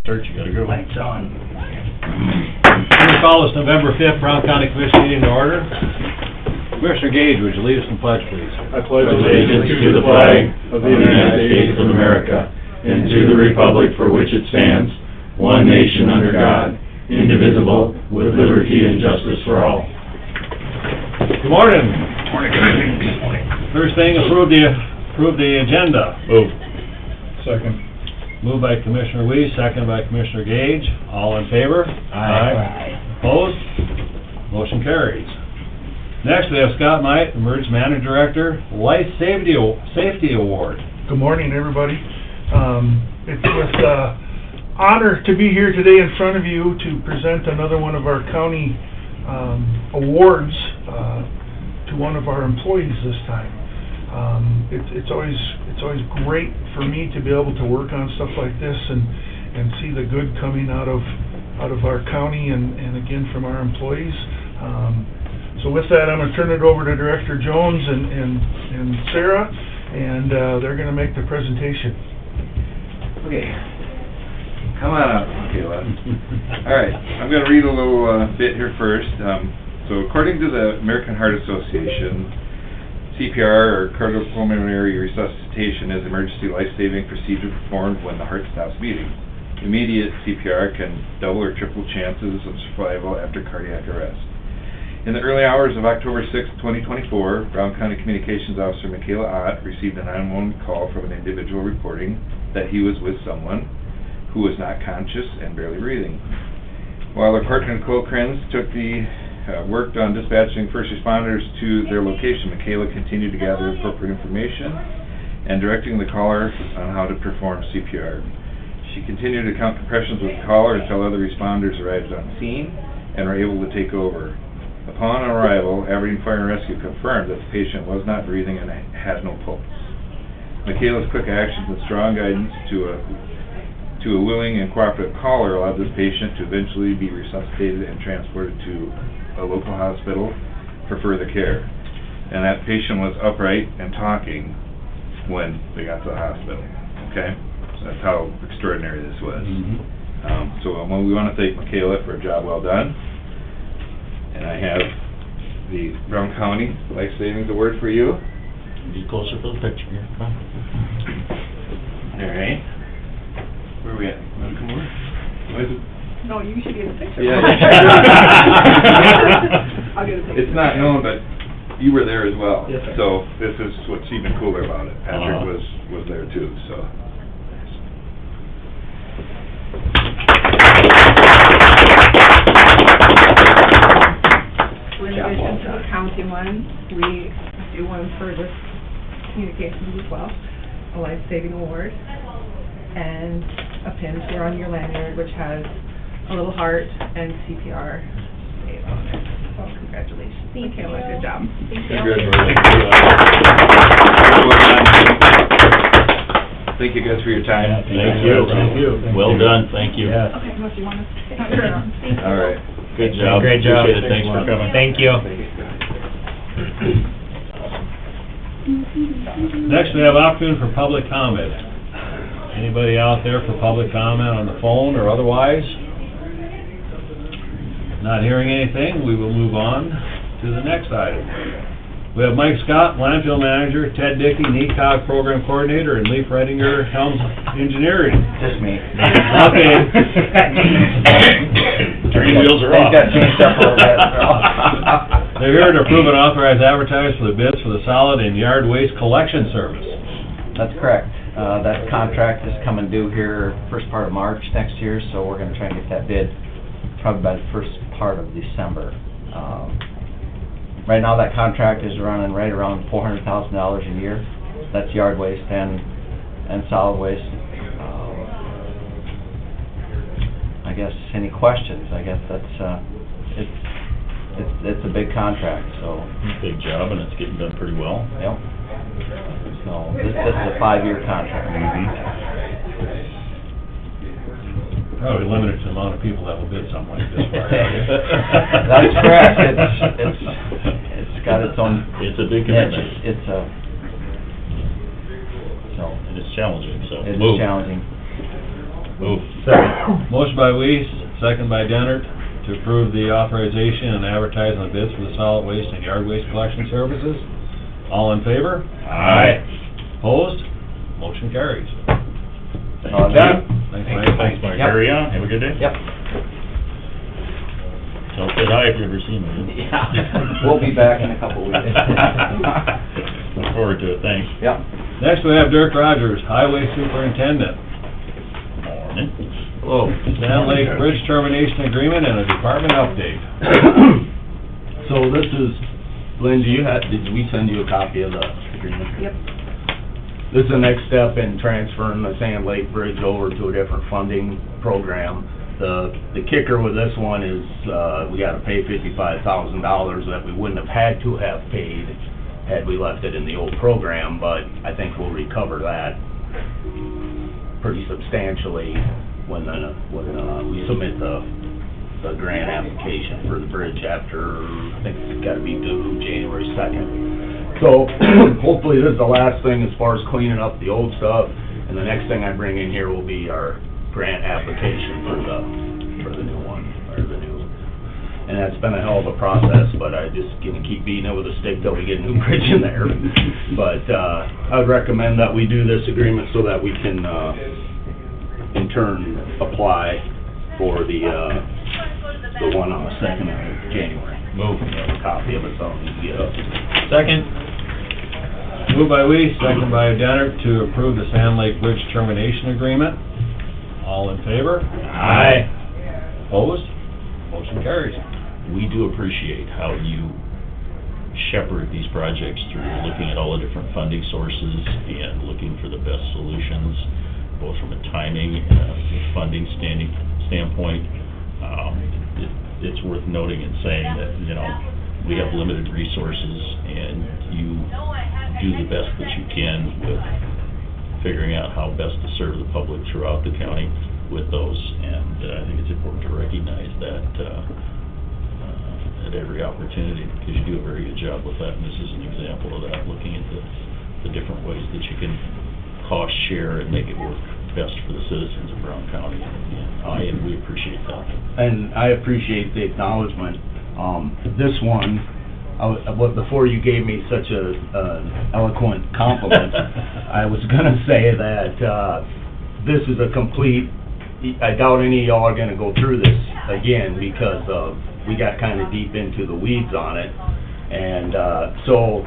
Search, you got a good one. Lights on. I'm going to call this November 5th Brown County Commission meeting to order. Commissioner Gage, would you lead us in pledge, please? I pledge allegiance to the flag of the United States of America and to the republic for which it stands, one nation under God, indivisible, with liberty and justice for all. Good morning. First thing, approve the agenda. Move. Second. Moved by Commissioner Weiss, second by Commissioner Gage. All in favor? Aye. Opposed? Motion carries. Next, we have Scott Knight, Emergency Management Director, Life Safety Award. Good morning, everybody. It's with honor to be here today in front of you to present another one of our county awards to one of our employees this time. It's always great for me to be able to work on stuff like this and see the good coming out of our county and again from our employees. So with that, I'm going to turn it over to Director Jones and Sarah, and they're going to make the presentation. Okay. Come on up, Michaela. All right, I'm going to read a little bit here first. So according to the American Heart Association, CPR, or cardiopulmonary resuscitation, is an emergency life-saving procedure performed when the heart stops beating. Immediate CPR can double or triple chances of survival after cardiac arrest. In the early hours of October 6, 2024, Brown County Communications Officer Michaela Ott received a 911 call from an individual reporting that he was with someone who was not conscious and barely breathing. While her partner Nicole Krenz worked on dispatching first responders to their location, Michaela continued to gather appropriate information and directing the caller on how to perform CPR. She continued to count compressions with the caller until other responders arrived on scene and were able to take over. Upon arrival, Aberdeen Fire and Rescue confirmed that the patient was not breathing and had no pulse. Michaela's quick actions and strong guidance to a willing and cooperative caller allowed this patient to eventually be resuscitated and transported to a local hospital for further care. And that patient was upright and talking when they got to the hospital. Okay? So that's how extraordinary this was. So we want to thank Michaela for a job well done. And I have the Brown County Life Savings Award for you. Be closer for the picture here. Come on. All right. Where are we at? Want to come over? Why is it? No, you should get a picture. Yeah. I'll get a picture. It's not known, but you were there as well. Yes, sir. So this is what's even cooler about it. Patrick Uh-huh. was there too, so. In addition to the county one, we do one for this communications as well, a life-saving award, and a pin here on your lanyard, which has a little heart and CPR saved on it. So congratulations, Michaela, good job. Thank you. Thank you guys for your time. Thank you. Well done, thank you. Yes. Okay, unless you want to stay on your own. Thank you. All right. Good job. Great job. Appreciate it, thanks for coming. Thank you. Next, we have opportunity for public comment. Anybody out there for public comment on the phone or otherwise? Not hearing anything, we will move on to the next item. We have Mike Scott, landfill manager, Ted Dickey, NECOG program coordinator, and Lee Fredinger, Helms Engineering. Just me. Okay. Turning wheels are off. They're here to approve and authorize advertise for the bids for the solid and yard waste collection service. That's correct. That contract is coming due here first part of March next year, so we're gonna try and get that bid probably by the first part of December. Right now, that contract is running right around $400,000 a year. That's yard waste and solid waste. I guess any questions? I guess that's it's a big contract, so. Big job, and it's getting done pretty well. Yep. So this is a 5-year contract. Probably limited to the amount of people that will bid something like this. That's correct. It's got its own. It's a big commitment. It's a. So. And it's challenging, so. It's move. challenging. Move. Second. Motion by Weiss, second by Dennert, to approve the authorization and advertising of bids for the solid waste and yard waste collection services. All in favor? Aye. Opposed? Motion carries. Thank All you. done? Thanks, Mike. Thanks, Mike. Yep. Carry on. Have a good day. Yep. Tell Sid hi if you ever see me. Yeah. We'll be back in a couple weeks. Look forward to it. Thanks. Yep. Next, we have Dirk Rogers, Highway Superintendent. Morning. Hello. Sand Lake Bridge Termination Agreement and a department update. So this is, Lindsay, did we send you a copy of the agreement? Yep. This is the next step in transferring the Sand Lake Bridge over to a different funding program. The kicker with this one is, we gotta pay $55,000 that we wouldn't have had to have paid had we left it in the old program, but I think we'll recover that pretty substantially when we submit the grant application for the bridge after, I think it's gotta be due January 2nd. So, hopefully this is the last thing as far as cleaning up the old stuff, and the next thing I bring in here will be our grant application for the new one, or the new, and that's been a hell of a process, but I just gonna keep beating it with a stick till we get a new bridge in there. But, I would recommend that we do this agreement so that we can, in turn, apply for the one on the 2nd of January. Move. We have a copy of it, so I'll need to get up. Second. Moved by Weiss, second by Dennert, to approve the Sand Lake Bridge Termination Agreement. All in favor? Aye. Opposed? Motion carries. We do appreciate how you shepherd these projects through looking at all the different funding sources and looking for the best solutions, both from a timing and a funding standpoint. It's worth noting and saying that, you know, we have limited resources and you do the best that you can with figuring out how best to serve the public throughout the county with those. And I think it's important to recognize that at every opportunity, because you do a very good job with that. And this is an example of that, looking at the different ways that you can cost share and make it work best for the citizens of Brown County. And we appreciate that. And I appreciate the acknowledgement. This one, before you gave me such a eloquent compliment, I was gonna say that, this is a complete, I doubt any of y'all are gonna go through this again because we got kinda deep into the weeds on it. And, so,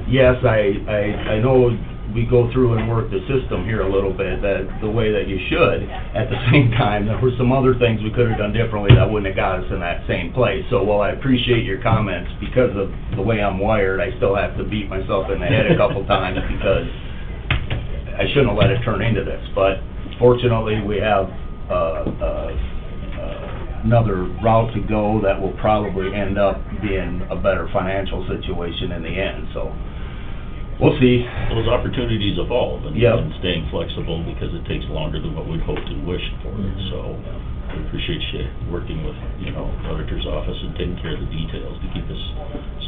yes, I know we go through and work the system here a little bit, the way that you should. At the same time, there were some other things we could have done differently that wouldn't have got us in that same place. So while I appreciate your comments, because of the way I'm wired, I still have to beat myself in the head a couple times because I shouldn't have let it turn into this. But fortunately, we have another route to go that will probably end up being a better financial situation in the end, so we'll see. Those opportunities evolve and Yep. and staying flexible because it takes longer than what we'd hoped and wished for. So we appreciate you working with, you know, auditor's office and taking care of the details to keep us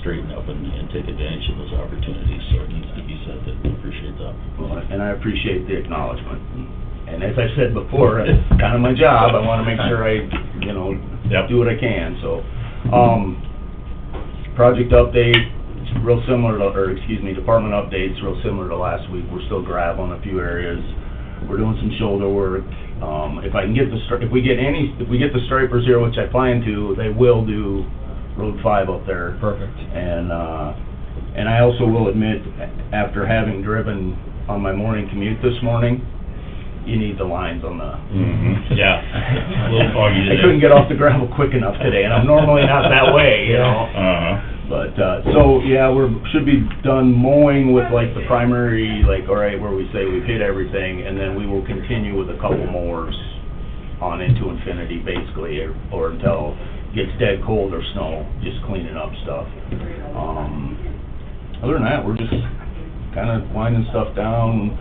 straightened up and take advantage of those opportunities. So it needs to be said that we appreciate that. Well, and I appreciate the acknowledgement. And as I said before, it's kind of my job, I want to make sure I, you know, Yep. do what I can, so. Project update, real similar to, or excuse me, department updates, real similar to last week. We're still graveling a few areas. We're doing some shoulder work. If I can get if we get the stripers here, which I plan to, they will do Road 5 up there. Perfect. And I also will admit, after having driven on my morning commute this morning, you need the lines on the... Mm-hmm. Yeah, a little foggy today. I couldn't get off the gravel quick enough today, and I'm normally not that way, you know? But, so, yeah, should be done mowing with, like, the primary, like, all right, where we say we've hit everything, and then we will continue with a couple mowers on into infinity, basically, or until it gets dead cold or snow, just cleaning up stuff. Other than that, we're just kind of winding stuff down.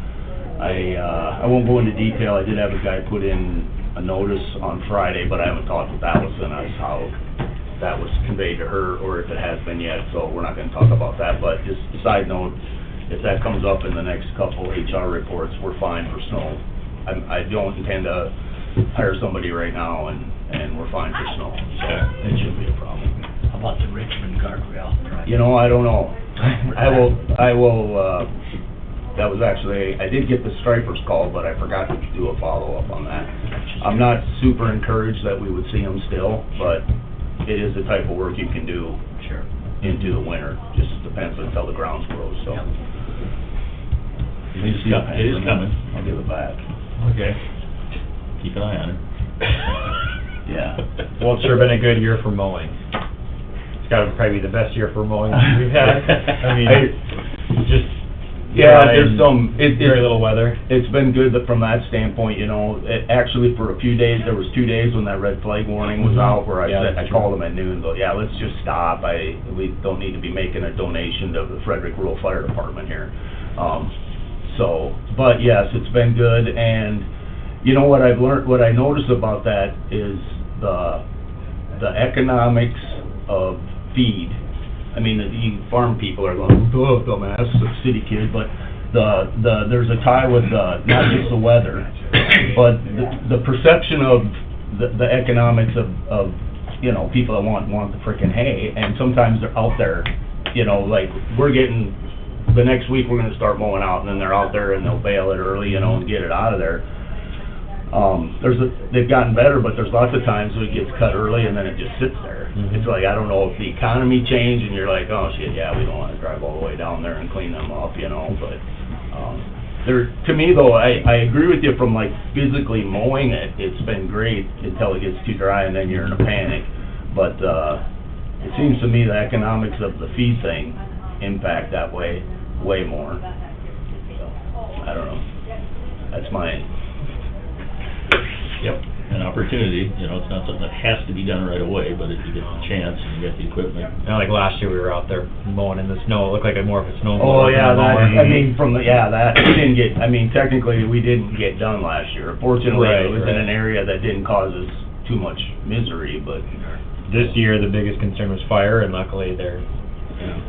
I won't go into detail. I did have a guy put in a notice on Friday, but I haven't talked with Allison as how that was conveyed to her, or if it has been yet, so we're not gonna talk about that. But just a side note, if that comes up in the next couple HR reports, we're fine for snow. I don't intend to hire somebody right now and we're fine for snow, so it shouldn't be a problem. How about the Richmond guardrail project? You know, I don't know. I will, that was actually, I did get the stripers call, but I forgot to do a follow-up on that. I'm not super encouraged that we would see them still, but it is the type of work you can do Sure. into the winter, just depends until the grounds grow, so. Yep. It is coming. I'll give it back. Okay. Keep an eye on it. Yeah. Well, it's sure been a good year for mowing. It's gotta probably be the best year for mowing we've had. I mean, just. Yeah, dry there's and some, very little weather. It's been good from that standpoint, you know. Actually, for a few days, there was 2 days when that red flag warning was out, where Yeah, I that's called them at noon, but yeah, let's just stop. We don't need to be making a donation to the Frederick Rural Fire Department here. But yes, it's been good, and you know what I've learned, what I noticed about that is the economics of feed. I mean, the farm people are going, oh, dumbass, city kid, but there's a tie with not just the weather, but the perception of the economics of, you know, people that want the frickin' hay, and sometimes they're out there, you know, like, the next week we're gonna start mowing out, and then they're out there and they'll bale it early, you know, and get it out of there. They've gotten better, but there's lots of times when it gets cut early and then it just sits there. Mhm. It's like, I don't know if the economy changed and you're like, oh shit, yeah, we don't wanna drive all the way down there and clean them up, you know, but, to me though, I agree with you from like physically mowing it, it's been great until it gets too dry and then you're in a panic. But, it seems to me the economics of the feed thing impact that way more. So, I don't know. That's my... Yep, an opportunity, you know, it's not something that has to be done right away, but if you get the chance and you got the equipment. You know, like last year we were out there mowing in the snow, it looked like more of a snow Oh, blower yeah, than a mower. I mean, we didn't get, I mean, technically, we didn't get done last year. Fortunately, it was in an area that didn't cause us too much misery, but... This year, the biggest concern was fire, and luckily they're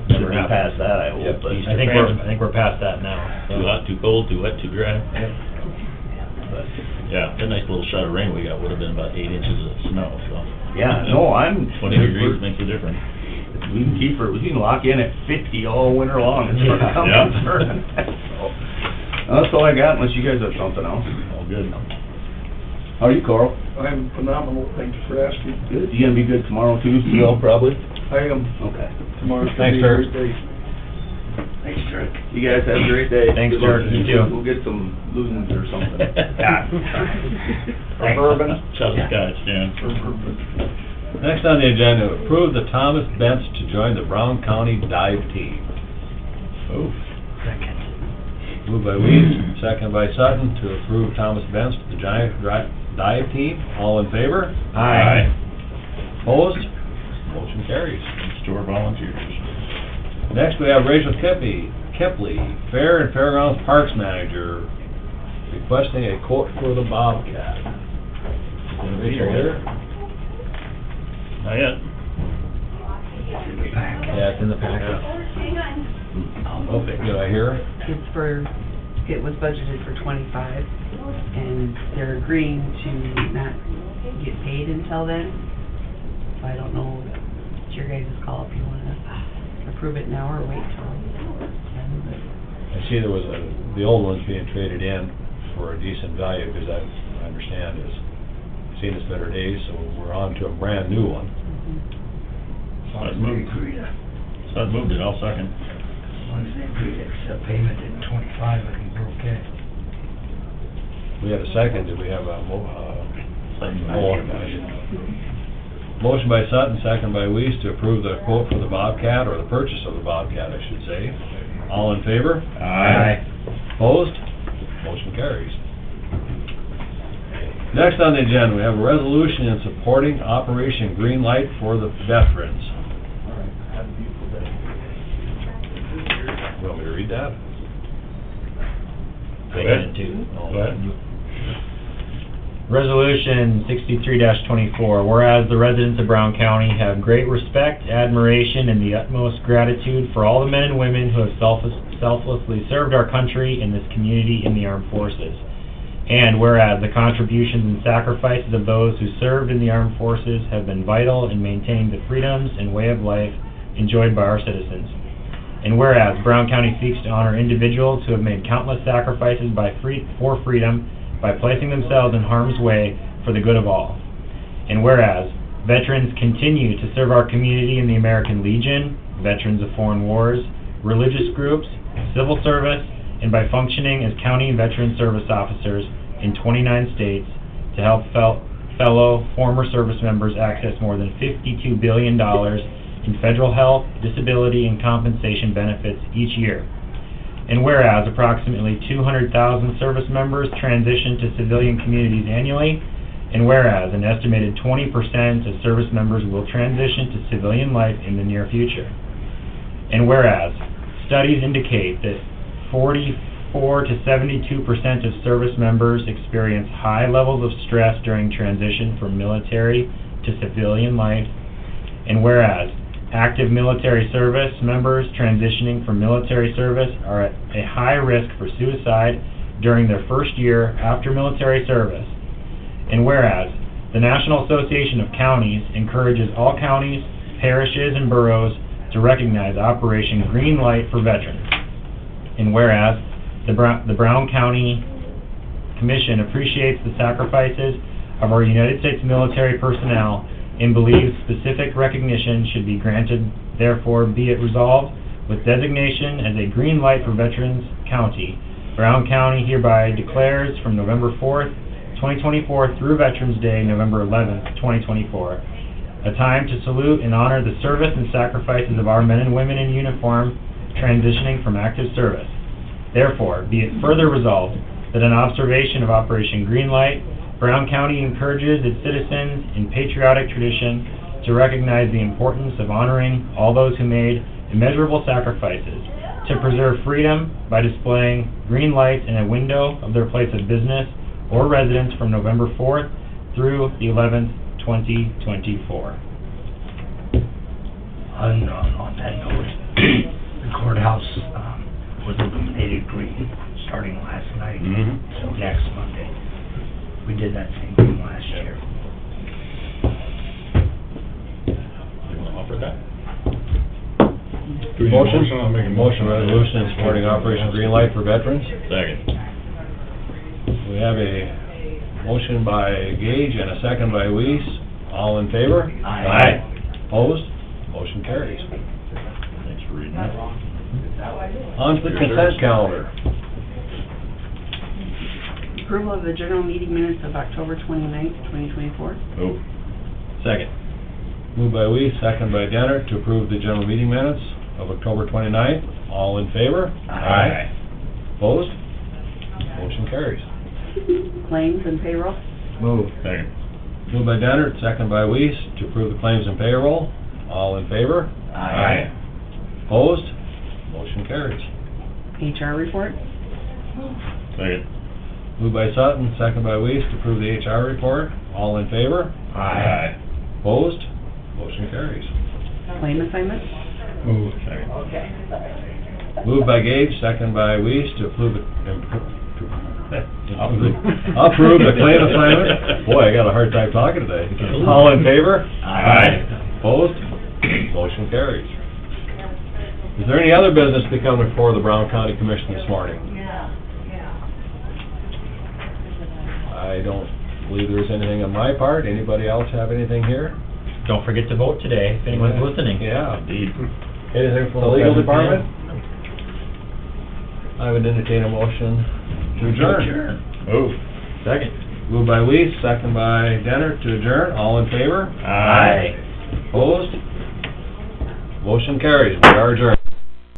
Should be past that, I hope, but... I think we're past that now. Too hot, too cold, too wet, too dry. but- Yeah, that nice little shot of rain we got would have been about 8 inches of snow, so. Yeah, no, I'm... 20 degrees makes a difference. We can lock in at 50 all winter long, as far as I'm Yeah. concerned. So, that's all I got, unless you guys have something else. All good. How are you, Carl? I'm phenomenal, thank you for asking. Good. You gonna be good tomorrow too, still, probably? I am, Okay. tomorrow's Thanks, gonna be a sir. great day. Thanks, Dirk. You guys have a great day. Thanks, Good luck. Dirk. You too. We'll get some loons or something. For bourbon? Shot of scotch, Dan. For bourbon. Next on the agenda, approve the Thomas Bents to join the Brown County Dive Team. Oh, Second. Moved by Weeds, second by Sutton, to approve Thomas Bents to the Giant Dive Team. All in favor? Aye. Opposed? Motion carries. store volunteers. Next, we have Rachel Kepley, Fair and Fairgrounds Parks Manager, requesting a quote for the Bobcat. Is Rachel here? Not yet. Yeah, it's in the packet. Okay, did I hear? It's for, it was budgeted for 25, and they're agreeing to not get paid until then. So I don't know, it's your guys' call if you wanna approve it now or wait till then, but I see there was the old one's being traded in for a decent value, because I understand is seen its better days, so we're on to a brand new one. As long as they agree to, So I've moved it, I'll second. as long as they agree to accept payment at 25, I think we're okay. We had a second, did we have a motion by Sutton, second by Weiss, to approve the quote for the Bobcat, or the purchase of the Bobcat, I should say. All in favor? Aye. Opposed? Motion carries. Next on the agenda, we have a resolution in supporting Operation Green Light for the veterans. You want me to read that? Go ahead. Oh. Go ahead. Resolution 63-24, whereas the residents of Brown County have great respect, admiration, and the utmost gratitude for all the men and women who have selflessly served our country and this community in the armed forces. And whereas the contributions and sacrifices of those who served in the armed forces have been vital in maintaining the freedoms and way of life enjoyed by our citizens. And whereas Brown County seeks to honor individuals who have made countless sacrifices for freedom by placing themselves in harm's way for the good of all. And whereas veterans continue to serve our community in the American Legion, Veterans of Foreign Wars, religious groups, civil service, and by functioning as county and veteran service officers in 29 states to help fellow former service members access more than $52 billion in federal health, disability, and compensation benefits each year. And whereas approximately 200,000 service members transition to civilian communities annually, and whereas an estimated 20% of service members will transition to civilian life in the near future. And whereas studies indicate that 44 to 72% of service members experience high levels of stress during transition from military to civilian life, and whereas active military service members transitioning from military service are at a high risk for suicide during their first year after military service, and whereas the National Association of Counties encourages all counties, parishes, and boroughs to recognize Operation Green Light for veterans. And whereas the Brown County Commission appreciates the sacrifices of our United States military personnel and believes specific recognition should be granted, therefore be it resolved with designation as a Green Light for Veterans County, Brown County hereby declares from November 4th, 2024 through Veterans Day, November 11th, 2024, a time to salute and honor the service and sacrifices of our men and women in uniform transitioning from active service. Therefore, be it further resolved that in observation of Operation Greenlight, Brown County encourages its citizens in patriotic tradition to recognize the importance of honoring all those who made immeasurable sacrifices to preserve freedom by displaying green lights in a window of their place of business or residence from November 4th through the 11th, 2024. On that note, the courthouse was illuminated green starting last night till next Monday. We did that same thing last year. You want to offer that? Do we need a motion? I'll make a Motion resolution supporting Operation Green Light for veterans. Second. We have a motion by Gage and a second by Weiss. All in favor? Aye. Opposed? Motion carries. Thanks for reading that. On to the consent calendar. Approval of the general meeting minutes of October 29th, 2024. Move. Second. Moved by Weiss, second by Denner, to approve the general meeting minutes of October 29th. All in favor? Aye. Opposed? Motion carries. Claims and payroll. Move. Second. Moved by Denner, second by Weiss, to approve the claims and payroll. All in favor? Aye. Opposed? Motion carries. HR report. Second. Moved by Sutton, second by Weiss, to approve the HR report. All in favor? Aye. Opposed? Motion carries. Claim assignment. Move. Second. Moved by Gage, second by Weiss, to approve the approve the claim assignment. Boy, I got a hard time talking today. All in favor? Aye. Opposed? Motion carries. Is there any other business to come before the Brown County Commission this morning? I don't believe there's anything on my part. Anybody else have anything here? Don't forget to vote today, if anyone's listening. Yeah. Indeed. Anything from the legal department? I would entertain a motion to adjourn. Move. Second. Moved by Weiss, second by Denner, to adjourn. All in favor? Aye. Opposed? Motion carries. We are adjourned.